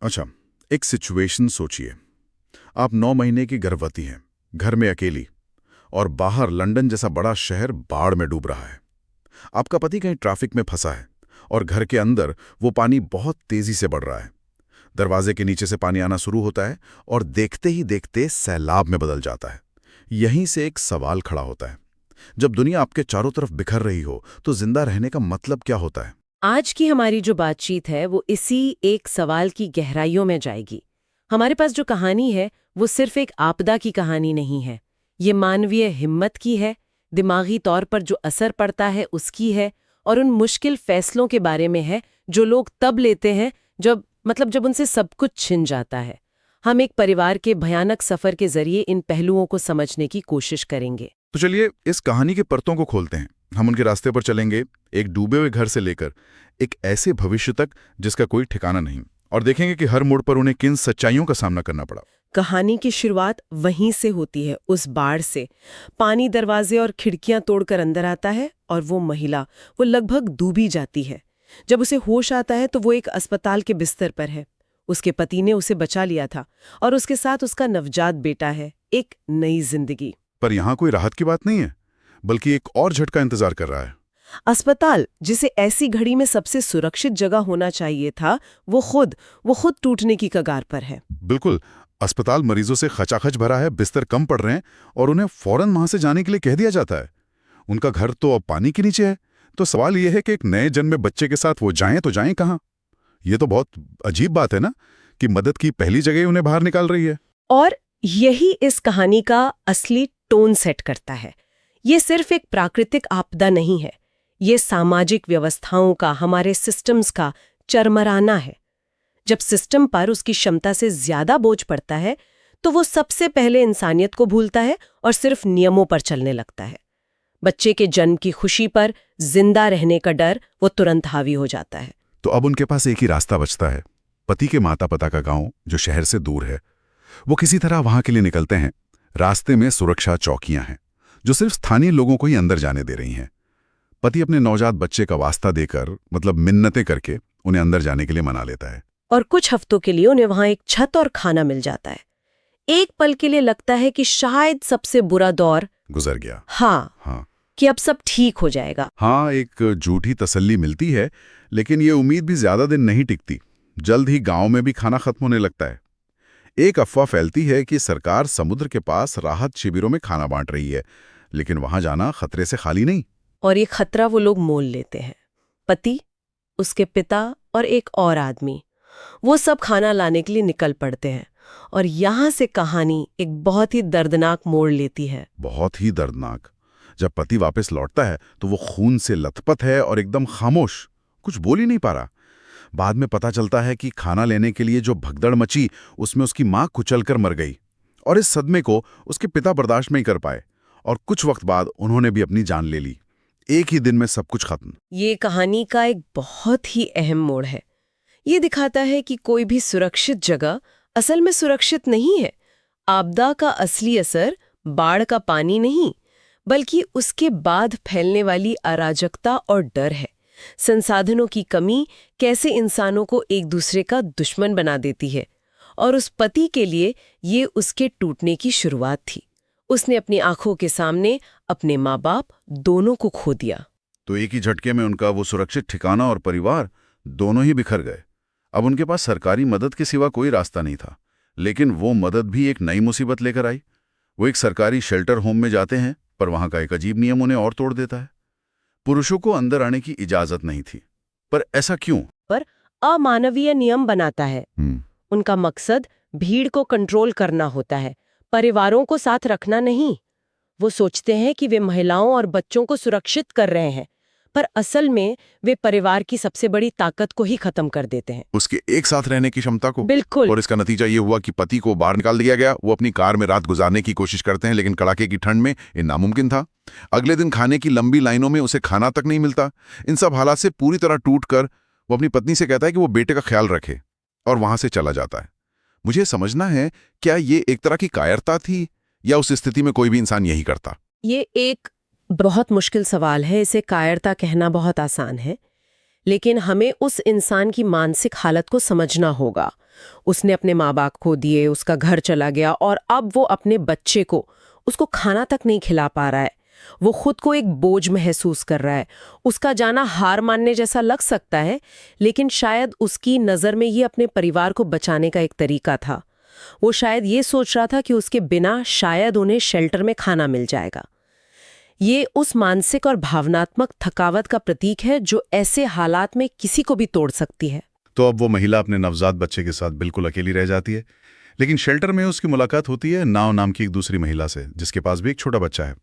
अच्छा, एक सिचुएशन सोचिए। आप 9 महीने की गर्भवती हैं, घर में अकेली, और बाहर लंदन जैसा बड़ा शहर बाढ़ में डूब रहा है। आपका पति कहीं ट्रैफिक में फंसा है और घर के अंदर वो पानी बहुत तेजी से बढ़ रहा है। दरवाजे के नीचे से पानी आना शुरू होता है और देखते ही देखते सैलाब में बदल जाता है। यहीं से एक सवाल खड़ा होता है, जब दुनिया आपके चारों तरफ बिखर रही हो तो जिंदा रहने का मतलब क्या होता है? आज की हमारी जो बातचीत है वो इसी एक सवाल की गहराइयों में जाएगी। हमारे पास जो कहानी है वो सिर्फ एक आपदा की कहानी नहीं है। ये मानवीय हिम्मत की है, दिमागी तौर पर जो असर पड़ता है उसकी है, और उन मुश्किल फैसलों के बारे में है जो लोग तब लेते हैं जब उनसे सब कुछ छिन जाता है। हम एक परिवार के भयानक सफर के जरिए इन पहलुओं को समझने की कोशिश करेंगे। तो चलिए इस कहानी के परतों को खोलते हैं। हम उनके रास्ते पर चलेंगे, एक डूबे हुए घर से लेकर एक ऐसे भविष्य तक जिसका कोई ठिकाना नहीं, और देखेंगे कि हर मोड़ पर उन्हें किन सच्चाइयों का सामना करना पड़ा। कहानी की शुरुआत वहीं से होती है, उस बाढ़ से। पानी दरवाजे और खिड़कियां तोड़कर अंदर आता है और वो महिला, वो लगभग डूबी जाती है। जब उसे होश आता है तो वो एक अस्पताल के बिस्तर पर है। उसके पति ने उसे बचा लिया था और उसके साथ उसका नवजात बेटा है, एक नई जिंदगी। पर यहाँ कोई राहत की बात नहीं है, बल्कि एक और झटका इंतजार कर रहा है। अस्पताल, जिसे ऐसी घड़ी में सबसे सुरक्षित जगह होना चाहिए था, वो खुद टूटने की कगार पर है। बिल्कुल, अस्पताल मरीजों से खचाखच भरा है, बिस्तर कम पड़ रहे हैं और उन्हें फौरन वहां से जाने के लिए कह दिया जाता है। उनका घर तो अब पानी के नीचे है। तो सवाल यह है कि एक नए जन्मे बच्चे के साथ वो जाएं तो जाएं कहाँ? ये तो बहुत अजीब बात है ना, कि मदद की पहली जगह ही उन्हें बाहर निकाल रही है। और यही इस कहानी का असली टोन सेट करता है। ये सिर्फ एक प्राकृतिक आपदा नहीं है, ये सामाजिक व्यवस्थाओं का, हमारे सिस्टम्स का चरमराना है। जब सिस्टम पर उसकी क्षमता से ज्यादा बोझ पड़ता है तो वो सबसे पहले इंसानियत को भूलता है और सिर्फ नियमों पर चलने लगता है। बच्चे के जन्म की खुशी पर जिंदा रहने का डर वो तुरंत हावी हो जाता है। तो अब उनके पास एक ही रास्ता बचता है, पति के माता पिता का गांव जो शहर से दूर है। वो किसी तरह वहां के लिए निकलते हैं। रास्ते में सुरक्षा चौकियां हैं जो सिर्फ स्थानीय लोगों को ही अंदर जाने दे रही हैं। पति अपने नवजात बच्चे का वास्ता देकर, मतलब मिन्नतें करके, उन्हें अंदर जाने के लिए मना लेता है। और कुछ हफ्तों के लिए उन्हें वहां एक छत और खाना मिल जाता है। एक पल के लिए लगता है कि शायद सबसे बुरा दौर गुजर गया। हाँ, कि अब सब ठीक हो जाएगा। हाँ, एक झूठी तसल्ली मिलती है, लेकिन ये उम्मीद भी ज्यादा दिन नहीं टिकती। जल्द ही गांव में भी खाना खत्म होने लगता है। एक अफवाह फैलती है कि सरकार समुद्र के पास राहत शिविरों में खाना बांट रही है, लेकिन वहां जाना खतरे से खाली नहीं। और ये खतरा वो लोग मोल लेते हैं। पति, उसके पिता और एक और आदमी, वो सब खाना लाने के लिए निकल पड़ते हैं। और यहां से कहानी एक बहुत ही दर्दनाक मोड़ लेती है। बहुत ही दर्दनाक। जब पति वापस लौटता है तो वो खून से लथपथ है और एकदम खामोश, कुछ बोल ही नहीं पा रहा। बाद में पता चलता है कि खाना लेने के लिए जो भगदड़ मची उसमें उसकी मां कुचलकर मर गई, और इस सदमे को उसके पिता बर्दाश्त नहीं कर पाए और कुछ वक्त बाद उन्होंने भी अपनी जान ले ली। एक ही दिन में सब कुछ खत्म। ये कहानी का एक बहुत ही अहम मोड़ है। ये दिखाता है कि कोई भी सुरक्षित जगह असल में सुरक्षित नहीं है। आपदा का असली असर बाढ़ का पानी नहीं, बल्कि उसके बाद फैलने वाली अराजकता और डर है। संसाधनों की कमी कैसे इंसानों को एक दूसरे का दुश्मन बना देती है। और उस पति के लिए ये उसके टूटने की शुरुआत थी। उसने अपनी आंखों के सामने अपने माँ बाप दोनों को खो दिया। तो एक ही झटके में उनका वो सुरक्षित ठिकाना और परिवार दोनों ही बिखर गए। अब उनके पास सरकारी मदद के सिवा कोई रास्ता नहीं था, लेकिन वो मदद भी एक नई मुसीबत लेकर आई। वो एक सरकारी शेल्टर होम में जाते हैं, पर वहां का एक अजीब नियम उन्हें और तोड़ देता है। पुरुषों को अंदर आने की इजाजत नहीं थी। पर ऐसा क्यों? पर अमानवीय नियम बनाता है। उनका मकसद भीड़ को कंट्रोल करना होता है, परिवारों को साथ रखना नहीं। वो सोचते हैं कि वे महिलाओं और बच्चों को सुरक्षित कर रहे हैं, पर असल में वे परिवार की सबसे बड़ी ताकत को ही खत्म कर देते हैं, उसके एक साथ रहने की क्षमता को। बिल्कुल। और इसका नतीजा ये हुआ कि पति को बाहर निकाल दिया गया। वो अपनी कार में रात गुजारने की कोशिश करते हैं, लेकिन कड़ाके की ठंड में ये नामुमकिन था। अगले दिन खाने की लंबी लाइनों में उसे खाना तक नहीं मिलता। इन सब हालात से पूरी तरह टूट कर वो अपनी पत्नी से कहता है कि वो बेटे का ख्याल रखे, और वहां से चला जाता है। मुझे समझना है, क्या ये एक तरह की कायरता थी, या उस स्थिति में कोई भी इंसान यही करता? ये एक बहुत मुश्किल सवाल है। इसे कायरता कहना बहुत आसान है, लेकिन हमें उस इंसान की मानसिक हालत को समझना होगा। उसने अपने माँ बाप खो दिए, उसका घर चला गया और अब वो अपने बच्चे को उसको खाना तक नहीं खिला पा रहा है। वो खुद को एक बोझ महसूस कर रहा है। उसका जाना हार मानने जैसा लग सकता है, लेकिन शायद उसकी नज़र में ये अपने परिवार को बचाने का एक तरीका था। वो शायद ये सोच रहा था कि उसके बिना शायद उन्हें शेल्टर में खाना मिल जाएगा। ये उस मानसिक और भावनात्मक थकावट का प्रतीक है जो ऐसे हालात में किसी को भी तोड़ सकती है। तो अब वो महिला अपने नवजात बच्चे के साथ बिल्कुल अकेली रह जाती है, लेकिन शेल्टर में उसकी मुलाकात होती है नाव नाम की एक दूसरी महिला से, जिसके पास भी एक छोटा बच्चा है।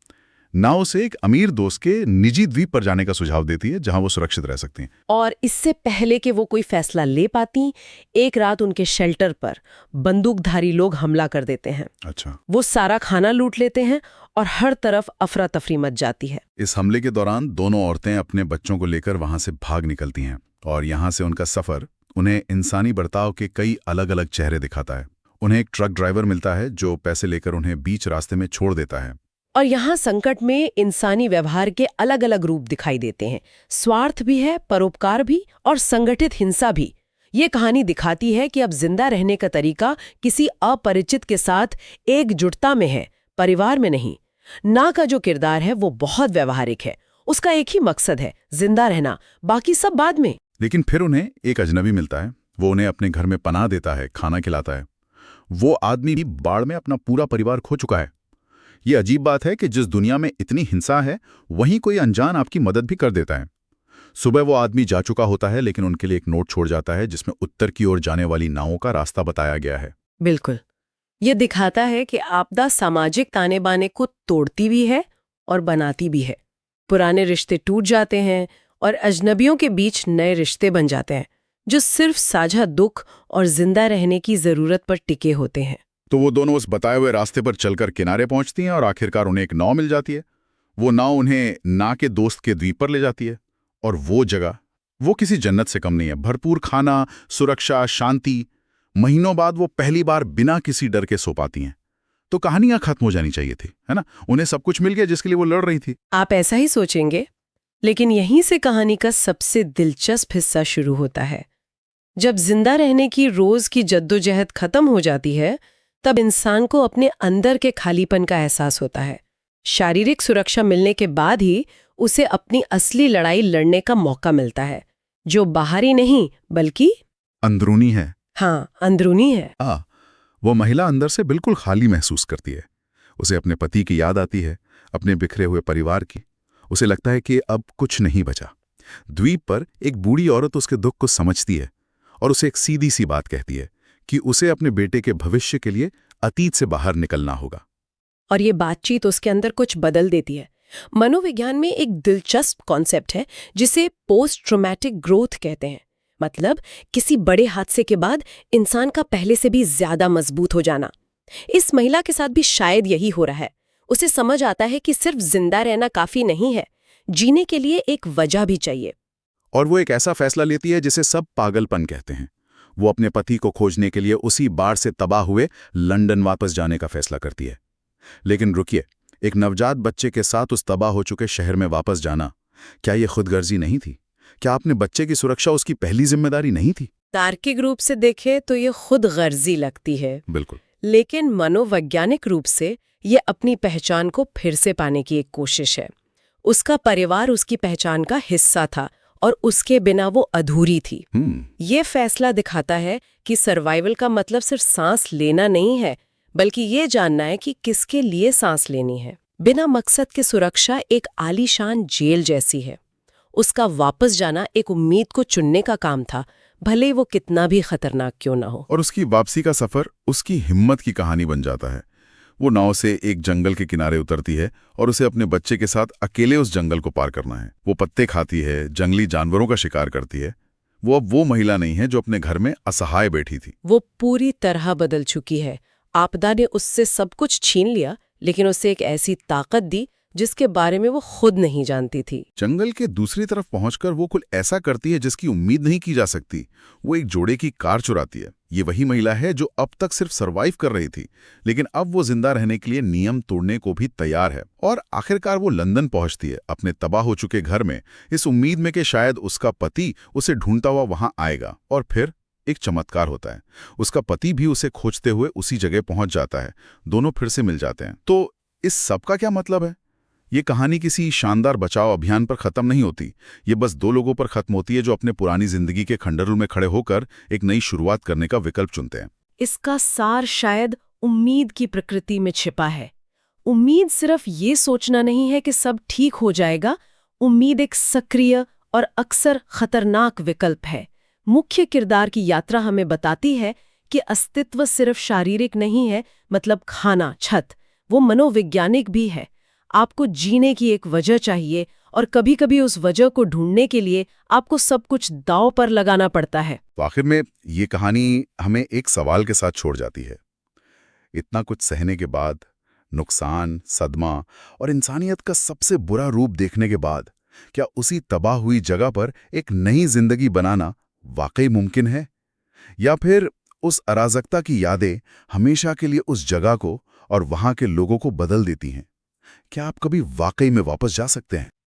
नाव उसे एक अमीर दोस्त के निजी द्वीप पर जाने का सुझाव देती है, जहां वो सुरक्षित रह सकती हैं। और इससे पहले कि वो कोई फैसला ले पाती, एक रात उनके शेल्टर पर बंदूकधारी लोग हमला कर देते हैं। अच्छा। वो सारा खाना लूट लेते हैं और हर तरफ अफरा तफरी मच जाती है। इस हमले के दौरान दोनों औरतें अपने बच्चों को लेकर वहां से भाग निकलती हैं, और यहां से उनका सफर उन्हें इंसानी बर्ताव के कई अलग अलग चेहरे दिखाता है। उन्हें एक ट्रक ड्राइवर मिलता है जो पैसे लेकर उन्हें बीच रास्ते में छोड़ देता है। और यहाँ संकट में इंसानी व्यवहार के अलग अलग रूप दिखाई देते हैं। स्वार्थ भी है, परोपकार भी, और संगठित हिंसा भी। ये कहानी दिखाती है कि अब जिंदा रहने का तरीका किसी अपरिचित के साथ एकजुटता में है, परिवार में नहीं। ना का जो किरदार है वो बहुत व्यवहारिक है। उसका एक ही मकसद है, जिंदा रहना, बाकी सब बाद में। लेकिन फिर उन्हें एक अजनबी मिलता है। वो उन्हें अपने घर में पनाह देता है, खाना खिलाता है। वो आदमी भी बाढ़ में अपना पूरा परिवार खो चुका है। ये अजीब बात है कि जिस दुनिया में इतनी हिंसा है, वहीं कोई अनजान आपकी मदद भी कर देता है। सुबह वो आदमी जा चुका होता है, लेकिन उनके लिए एक नोट छोड़ जाता है जिसमें उत्तर की ओर जाने वाली नावों का रास्ता बताया गया है। बिल्कुल, ये दिखाता है कि आपदा सामाजिक ताने बाने को तोड़ती भी है और बनाती भी है। पुराने रिश्ते टूट जाते हैं और अजनबियों के बीच नए रिश्ते बन जाते हैं, जो सिर्फ साझा दुख और जिंदा रहने की जरूरत पर टिके होते हैं। तो वो दोनों उस बताए हुए रास्ते पर चलकर किनारे पहुंचती हैं और आखिरकार उन्हें एक नाव मिल जाती है। वो नाव उन्हें ना के दोस्त के द्वीप पर ले जाती है, और वो जगह वो किसी जन्नत से कम नहीं है। भरपूर खाना, सुरक्षा, शांति। महीनों बाद वो पहली बार बिना किसी डर के सो पाती हैं। तो कहानियां खत्म हो जानी चाहिए थी, है ना? उन्हें सब कुछ मिल गया जिसके लिए वो लड़ रही थी। आप ऐसा ही सोचेंगे, लेकिन यहीं से कहानी का सबसे दिलचस्प हिस्सा शुरू होता है। जब जिंदा रहने की रोज की जद्दोजहद खत्म हो जाती है, तब इंसान को अपने अंदर के खालीपन का एहसास होता है। शारीरिक सुरक्षा मिलने के बाद ही उसे अपनी असली लड़ाई लड़ने का मौका मिलता है, जो बाहरी नहीं बल्कि अंदरूनी है। हाँ, अंदरूनी है। वो महिला अंदर से बिल्कुल खाली महसूस करती है। उसे अपने पति की याद आती है, अपने बिखरे हुए परिवार की। उसे लगता है कि अब कुछ नहीं बचा। द्वीप पर एक बूढ़ी औरत उसके दुख को समझती है और उसे एक सीधी सी बात कहती है कि उसे अपने बेटे के भविष्य के लिए अतीत से बाहर निकलना होगा। और ये बातचीत उसके अंदर कुछ बदल देती है। मनोविज्ञान में एक दिलचस्प कॉन्सेप्ट है जिसे पोस्ट ट्रॉमेटिक ग्रोथ कहते हैं। मतलब किसी बड़े हादसे के बाद इंसान का पहले से भी ज्यादा मजबूत हो जाना। इस महिला के साथ भी शायद यही हो रहा है। उसे समझ आता है कि सिर्फ जिंदा रहना काफी नहीं है, जीने के लिए एक वजह भी चाहिए। और वो एक ऐसा फैसला लेती है जिसे सब पागलपन कहते हैं। वो अपने पति को खोजने के लिए उसी बाढ़ से तबाह हुए लंदन वापस जाने का फैसला करती है। लेकिन रुकिए, एक नवजात बच्चे के साथ उस तबाह हो चुके शहर में वापस जाना, क्या ये खुदगर्जी नहीं थी? क्या अपने बच्चे की सुरक्षा उसकी पहली जिम्मेदारी नहीं थी? तार्किक रूप से देखें तो ये खुद गर्जी लगती है। बिल्कुल। लेकिन मनोवैज्ञानिक रूप से ये अपनी पहचान को फिर से पाने की एक कोशिश है। उसका परिवार उसकी पहचान का हिस्सा था और उसके बिना वो अधूरी थी। ये फैसला दिखाता है कि सर्वाइवल का मतलब सिर्फ सांस लेना नहीं है, बल्कि ये जानना है कि किसके लिए सांस लेनी है। बिना मकसद के सुरक्षा एक आलीशान जेल जैसी है। उसका वापस जाना एक उम्मीद को चुनने का काम था, भले वो कितना भी खतरनाक क्यों ना हो। और उसकी वापसी का सफर उसकी हिम्मत की कहानी बन जाता है। वो नाव से एक जंगल के किनारे उतरती है और उसे अपने बच्चे के साथ अकेले उस जंगल को पार करना है। वो पत्ते खाती है, जंगली जानवरों का शिकार करती है। वो अब वो महिला नहीं है जो अपने घर में असहाय बैठी थी। वो पूरी तरह बदल चुकी है। आपदा ने उससे सब कुछ छीन लिया, लेकिन उसे एक ऐसी ताकत दी जिसके बारे में वो खुद नहीं जानती थी। जंगल के दूसरी तरफ पहुंचकर वो कुछ ऐसा करती है जिसकी उम्मीद नहीं की जा सकती। वो एक जोड़े की कार चुराती है। ये वही महिला है जो अब तक सिर्फ सरवाइव कर रही थी, लेकिन अब वो जिंदा रहने के लिए नियम तोड़ने को भी तैयार है। और आखिरकार वो लंदन पहुंचती है, अपने तबाह हो चुके घर में, इस उम्मीद में कि शायद उसका पति उसे ढूंढता हुआ वहां आएगा। और फिर एक चमत्कार होता है। उसका पति भी उसे खोजते हुए उसी जगह पहुंच जाता है, दोनों फिर से मिल जाते हैं। तो इस सब का क्या मतलब है? ये कहानी किसी शानदार बचाव अभियान पर खत्म नहीं होती। ये बस दो लोगों पर खत्म होती है जो अपने पुरानी जिंदगी के खंडहर में खड़े होकर एक नई शुरुआत करने का विकल्प चुनते हैं। इसका सार शायद उम्मीद की प्रकृति में छिपा है। उम्मीद सिर्फ ये सोचना नहीं है कि सब ठीक हो जाएगा। उम्मीद एक सक्रिय और अक्सर खतरनाक विकल्प है। मुख्य किरदार की यात्रा हमें बताती है कि अस्तित्व सिर्फ शारीरिक नहीं है, मतलब खाना, छत, वो मनोवैज्ञानिक भी है। आपको जीने की एक वजह चाहिए और कभी-कभी उस वजह को ढूंढने के लिए आपको सब कुछ दांव पर लगाना पड़ता है। तो आखिर में ये कहानी हमें एक सवाल के साथ छोड़ जाती है। इतना कुछ सहने के बाद, नुकसान, सदमा और इंसानियत का सबसे बुरा रूप देखने के बाद, क्या उसी तबाह हुई जगह पर एक नई जिंदगी बनाना वाकई मुमकिन है? या फिर उस अराजकता की यादें हमेशा के लिए उस जगह को और वहां के लोगों को बदल देती हैं? क्या आप कभी वाकई में वापस जा सकते हैं?